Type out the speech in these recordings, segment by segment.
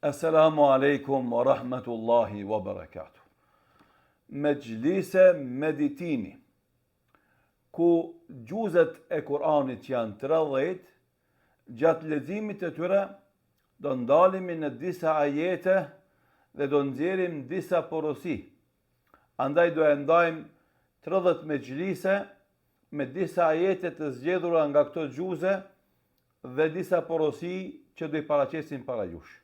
Assalamu alaikum wa rahmatullahi wa barakatuh. Mejlise meditimi, ku gjuzet e Kur'anit janë 30, gjatë leximit të tyre do ndalemi në disa ajete dhe do nxjerrim disa porosi. Andaj do e ndajmë 30 mejlise me disa ajete të zgjedhura nga këto gjuze dhe disa porosi që do i paraqesim para jush.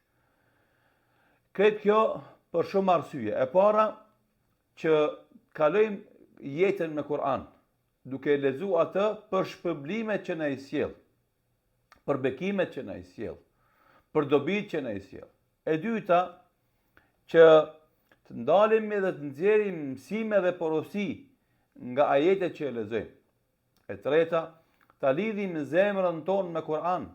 Kretë kjo për shumë arsye. E para, që kalojmë jetën me Kur'an, duke lexu atë për shpërblimet që na i sjell, për bekimet që na i sjell, për dobit që na i sjell. E dyta, që të ndalemi dhe të nxjerrim mësime dhe porosi nga ajetet që e lexojmë. E treta, ta lidhim zemrën tonë me Kur'an,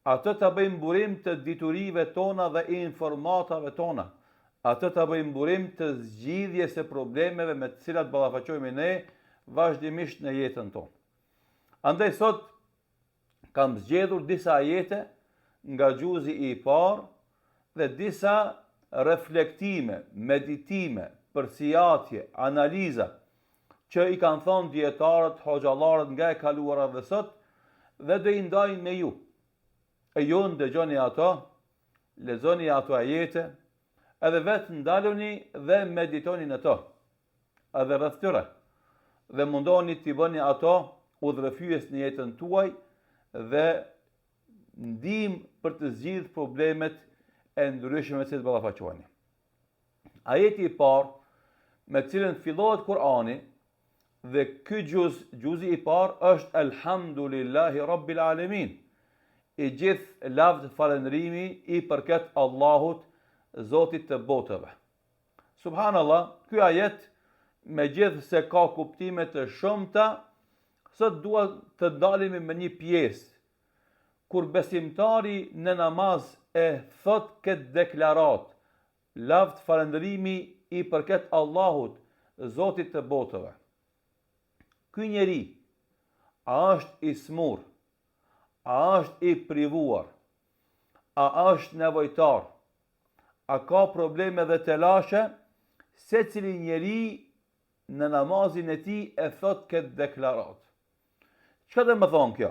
atë të bëjmë burim të diturive tona dhe informatave tona, atë të bëjmë burim të zgjidhjes së problemeve me të cilat ballafaqohemi ne vazhdimisht në jetën tonë. Andaj sot kam zgjedhur disa ajete nga gjuzi i parë dhe disa reflektime, meditime, përsiatje, analiza që i kanë thonë dietarët, hoxhallarët nga e kaluara dhe sot, dhe do i ndajnë me ju. E ju ndëgjoni ato, lexoni ato ajete, edhe vetë ndaluni dhe meditoni në to, edhe rreth tyre, dhe mundoni t'i bëni ato udhërfyes në jetën tuaj dhe ndihmë për të zgjidhur problemet e ndryshme që të ballafaqoheni. Ajeti i parë me cilën fillohet Kur'ani dhe ky gjuzi i parë është Elhamdulillahi Rabbil Alamin. I gjithë lavd falëndrimi i përket Allahut, Zotit të botëve. Subhanallah, ky ajet, me gjithë se ka kuptime të shumta, sot dua të dalemi me një pjesë, kur besimtari në namaz e thot këtë deklarat, lavd falëndrimi i përket Allahut, Zotit të botëve. Ky njeri, a është i smur, a është i privuar, a është nevojtar, a ka probleme dhe telashe, se cili njeri në namazin e tij e thot këtë deklarat. Çka do të thonë kjo?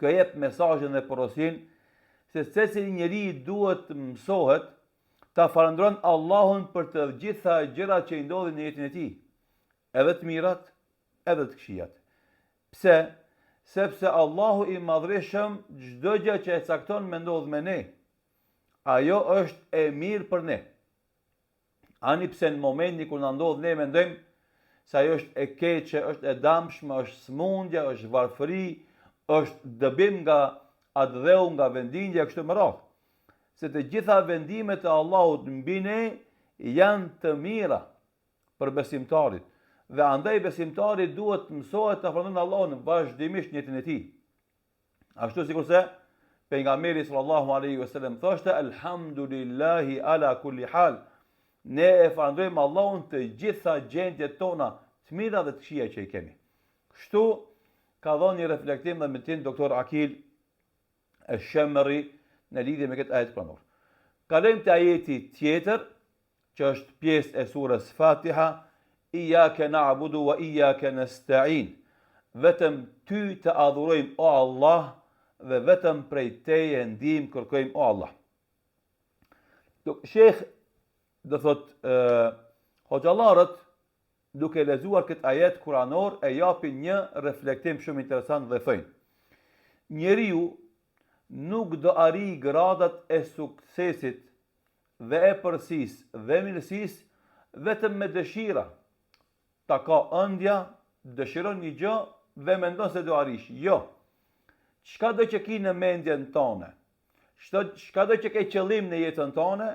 Kjo jep mesazhin dhe porosin se cili njeri duhet të mësohet ta falëndron Allahun për të gjitha gjërat që i ndodhin në jetën e tij, edhe të mirat, edhe të këqijat. Pse? Sepse Allahu i madhreshëm çdo gjë që e cakton me ndodh me ne, ajo është e mirë për ne. Ani pse në momentin kur na ndodh ne mendojmë se ajo është e keqe, është e dëmshme, është smundje, është varfëri, është dëbim nga adheu, nga vendindja, kështu me radhë. Se të gjitha vendimet e Allahut mbi ne janë të mira për besimtarit. Dhe andaj besimtari duhet të mësohet të falënderojë Allahun vazhdimisht në jetën e tij. Ashtu sikurse pejgamberi sallallahu alaihi wasallam thoshte Elhamdulillahi ala kulli hal. Ne e falënderojmë Allahun të gjitha gjendjet tona, të mira dhe të këqija që i kemi. Kështu ka dhënë një reflektim dhe mentim doktor Akil Shemri në lidhje me këtë ajet pranor. Kalojmë te ajeti tjetër, që është pjesë e surës Fatiha, Iyake na'budu wa iyake nasta'in. Vetëm ty të adhurojmë o Allah dhe vetëm prej teje ndihmë kërkojmë o Allah. Shekh do thot hoxhallarët duke lexuar këtë ajet kuranor e japin një reflektim shumë interesant dhe thënë: njeriu nuk do arrijë gradat e suksesit dhe e përësisë dhe mirësisë vetëm me dëshira. Ta ka ëndja, dëshiron një gjë dhe mendon se do arish. Jo. Çka do që ki në mendjen tone, çka do që ke qëllim në jetën tone,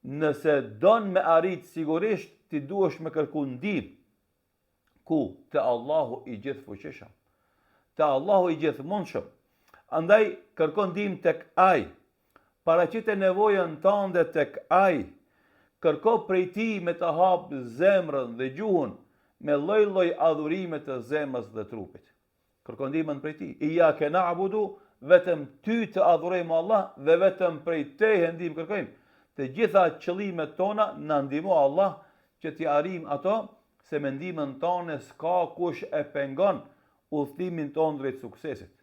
nëse don me arrit sigurisht, ti duhesh me kërku ndihmë. Ku? Te Allahu i gjithfuqishëm. Te Allahu i gjithmundshëm. Andaj kërkon ndihmë tek Ai. Paraqite nevojën tënde tek Ai. Kërko prej tij me të hapë zemrën dhe gjuhën me lloj-lloj adhurime të zemrës dhe trupit. Kërko ndihmën prej tij. Iyake na'budu vetëm ty të adhurojmë Allah dhe vetëm prej teje ndihmë kërkojmë. Të gjitha qëllimet tona na ndihmo Allah që t'i arrijmë ato, se me ndihmën tonë s'ka kush e pengon udhëtimin tonë drejt suksesit.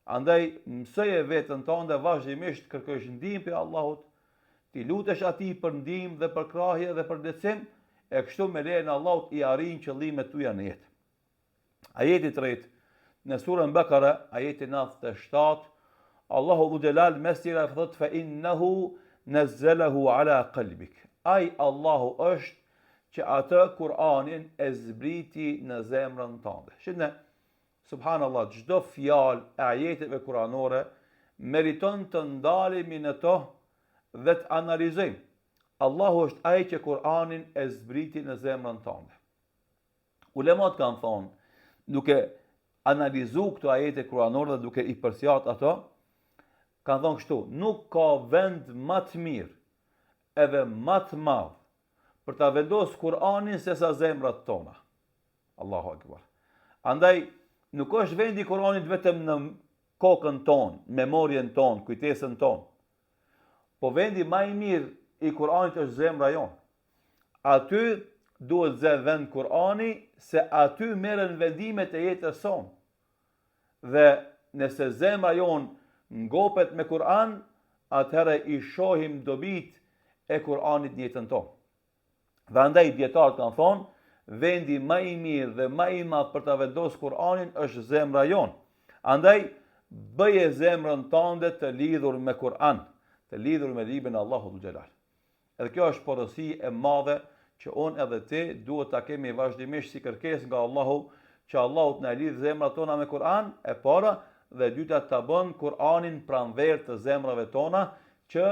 Andaj mësoje veten tonë dhe vazhdimisht kërkosh ndihmë prej Allahut, ti lutesh atij për ndihmë dhe për krahje dhe për ndërcim, e kështu me lejen e Allahut i arrin qëllimet tuaja në jetë. Ajeti 3 në surën Bakara, ajeti 97, Allahu dhu Gjelal mes tjera thot fa innahu nazzalahu ala qalbik. Ai Allahu është që atë Kur'anin e zbriti në zemrën tënde. Shihni, subhanallahu, çdo fjalë e ajeteve kuranore meriton të ndalemi në to dhe të analizojmë. Allahu është ai që Kur'anin e zbriti në zemrën tënde. Ulemat kanë thonë, duke analizu këto ajete kuranore dhe duke i përsjat ato, kanë thonë kështu, nuk ka vend më të mirë edhe më të madh për ta vendosur Kur'anin se sa zemrat tona. Allahu akbar. Andaj nuk është vendi i Kur'anit vetëm në kokën tonë, memorien tonë, kujtesën tonë. Po vendi më i mirë i Kur'anit është zemra jonë. Aty duhet zë vend Kur'ani, se aty merren vendimet e jetës sonë. Dhe nëse zemra jonë ngopet me Kur'an, atëherë i shohim dobit e Kur'anit në jetën tonë. Dhe andaj dietarët kanë thonë, vendi më i mirë dhe më i madh për ta vendosur Kur'anin është zemra jonë. Andaj bëje zemrën tënde të lidhur me Kur'an, të lidhur me librin e Allahut xhelal. Edhe kjo është porosi e madhe që unë edhe ti duhet ta kemi vazhdimisht si kërkesë nga Allahu, që Allahu të na lidh zemrat tona me Kur'an e para, dhe dyta ta bën Kur'anin pranverë të zemrave tona, që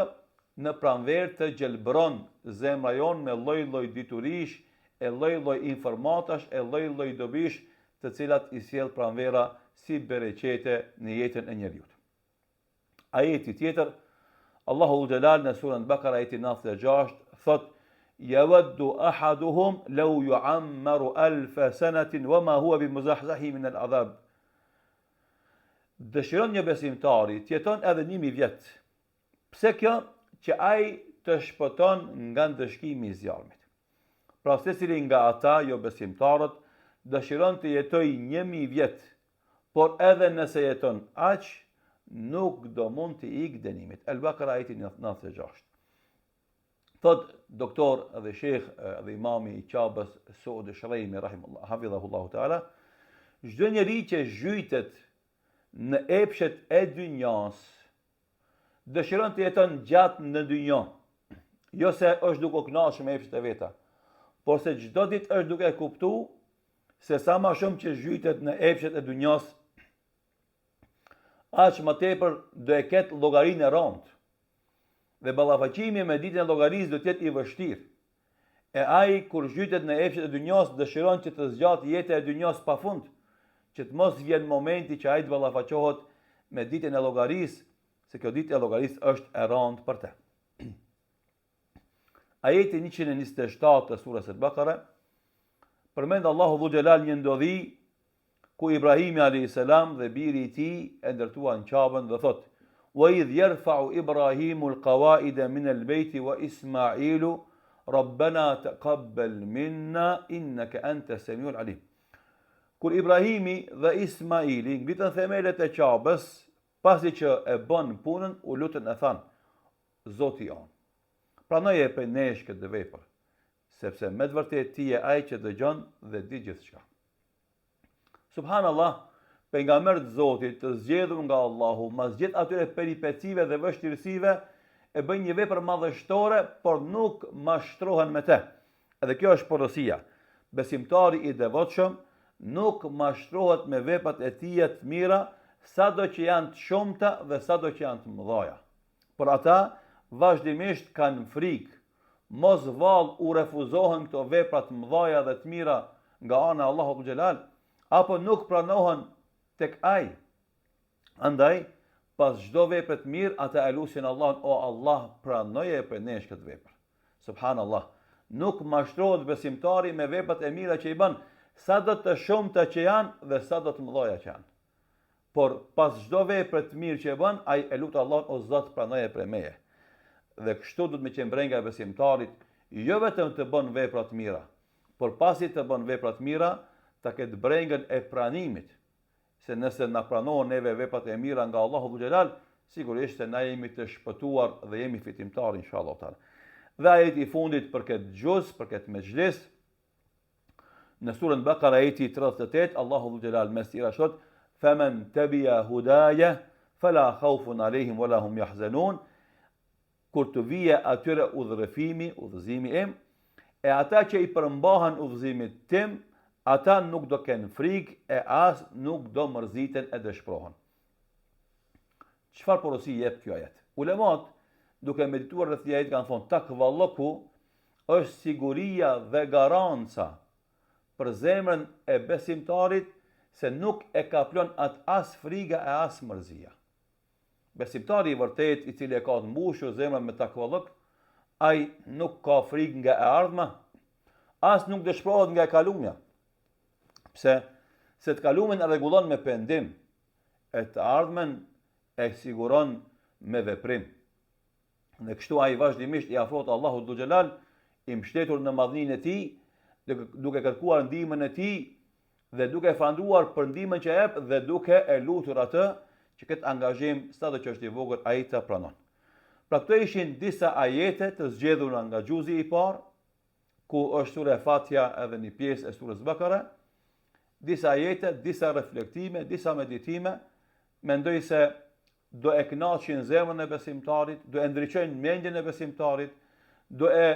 në pranverë të gjelbron zemra jonë me lloj-lloj diturish, e lloj-lloj informatash, e lloj-lloj dobish, të cilat i sjell pranvera si bereqete në jetën e njeriut. Ajeti tjetër, Allahu xhelal në surën Bakara ajeti 96 thot: "Yawaddu ahaduhum law yu'ammaru alf sanatin wama huwa bimuzahzahi min al'adhab." Dëshiron një besimtari të jeton edhe 1000 vjet. Pse kjo? Që ai të shpëton nga ndëshkimi i zjarmit. Pra secili nga ata, jo besimtarët, dëshiron të jetoj 1000 vjet, por edhe nëse jeton aq, nuk do mund të ikë dënimit. Al-Baqara ajeti 96. Thot doktor dhe shekh dhe imami i Qabës Suud Shrejmi rahimullah hafidhahullahu taala, çdo njeri që zhytet në epshet e dynjas dëshiron të jeton gjatë në dynjë, jo se është duke u kënaqur me epshet e veta, por se çdo ditë është duke e kuptuar se sa më shumë që zhytet në epshet e dynjas, aq më tepër do e ketë llogarinë e rëndë. Dhe ballafaqimi me ditën e llogarisë do të jetë i vështirë. E ai kur zhytet në epshet e dynjas dëshiron që të zgjatë jeta e dynjas pafund, që të mos vjen momenti që ai të ballafaqohet me ditën e llogarisë, se kjo ditë e llogarisë është e rëndë për të. Ajeti 127 të surës Al-Baqara përmend Allahu dhu Gjelal një ndodhi ku Ibrahimi a.s. dhe biri i tij e ndërtuan Qabën dhe thot: "Wa idh yarfa'u Ibrahimu al-qawa'ida min al-bayti wa Ismailu Rabbana taqabbal minna innaka anta as-sami'ul 'alim." Kur Ibrahimi dhe Ismaili ngritën themelet e Qabës, pasi që e bën punën, u lutën e thanë: "Zoti jon, pranoje për nesh këtë vepër, sepse me të vërtetë ti je ai që dëgjon dhe di gjithçka." Subhanallah, pejgamberët e Zotit të zgjedhur nga Allahu, mas gjithë atyre peripecive dhe vështirësive, e bëjnë një vepër madhështore, por nuk mashtrohen me të. Edhe kjo është porosia. Besimtari i devotshëm nuk mashtrohet me veprat e tij të mira, sado që janë të shumta dhe sado që janë të mëdha. Por ata vazhdimisht kanë frikë, mos vallë u refuzohen këto vepra të mëdha dhe të mira nga ana e Allahut xhelal, apo nuk pranohen tek ai. Andaj, pas çdo vepre të mirë, ata e lusin Allahun: "O Allah, pranoje për nesh këtë vepër." Subhanallah, nuk mashtrohet besimtari me veprat e mira që i bën, sado të shumta që janë dhe sado të mëdha që janë. por pas çdo vepre të mirë që e bën, ai e lut Allahun o Zot pranoje prej meje. Dhe kështu do të më qenë brenga e besimtarit, jo vetëm të bën vepra të mira, por pasi të bën vepra të mira, ta ketë brengën e pranimit. Se nëse na pranohen neve veprat e mira nga Allahu Xhelal, sigurisht se na jemi të shpëtuar dhe jemi fitimtar inshallah taala. Dhe ajeti i fundit për këtë gjuz, për këtë mexhlis, në surën Bakara ajeti 38, Allahu Xhelal mes tira thot: "Faman tabi'a hudaya fala khawfun alehim wala hum yahzanun." Kur të vije atyre udhëzimi im, e ata që i përmbahen udhëzimit tim, ata nuk do kenë frikë e as nuk do mërziten e dëshpërohen. Çfarë porosi jep kjo ajet? Ulemat, duke medituar rreth këtij ajeti, kanë thonë takvallahu është siguria dhe garanca për zemrën e besimtarit se nuk e kaplon atë as friga e as mërzia. Besimtari i vërtet, i cili e ka të mbushur zemrën me takvalluk, ai nuk ka frikë nga e ardhma, as nuk dëshpërohet nga e kalumja. Pse? Se të kalumin e rregullon me pendim, e të ardhmen e siguron me veprim. Dhe kështu ai vazhdimisht i afrohet Allahut Dhul Xhelal, i mbështetur në madhninë e tij, duke kërkuar ndihmën e tij dhe duke falëndruar për ndihmën që jep dhe duke e lutur atë që këtë angazhim, sado që është i vogël, ai ta pranon. Pra këto ishin disa ajete të zgjedhura nga gjuzi i parë, ku është sura Fatiha edhe një pjesë e surës Bakara, disa ajete, disa reflektime, disa meditime, mendoj se do e kënaqin zemrën e besimtarit, do e ndriçojnë mendjen e besimtarit, do e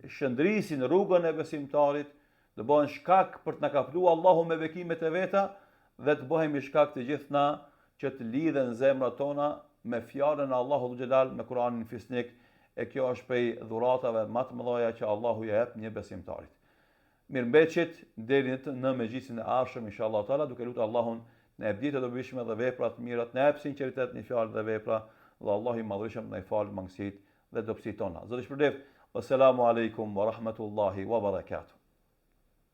shëndrisin rrugën e besimtarit, do bëhen shkak për të na kapluar Allahu me bekimet e veta dhe të bëhemi shkak të gjithna që të lidhen zemrat tona me fjalën e Allahut Xhelal, me Kur'anin fisnik, e kjo është prej dhuratave më të mëdha që Allahu ja jep një besimtarit. Mirëmbëçit deri në mëngjesin e ardhshëm inshallah taala, duke lutur Allahun në ebditë të dobishme dhe vepra të mira, në hap sinqeritet në fjalë dhe vepra, dhe Allahu i madhëshëm na i fal mangësitë dhe dobësitë tona. Zoti shpërblet. Wassalamu alaikum wa rahmatullahi wa barakatuh.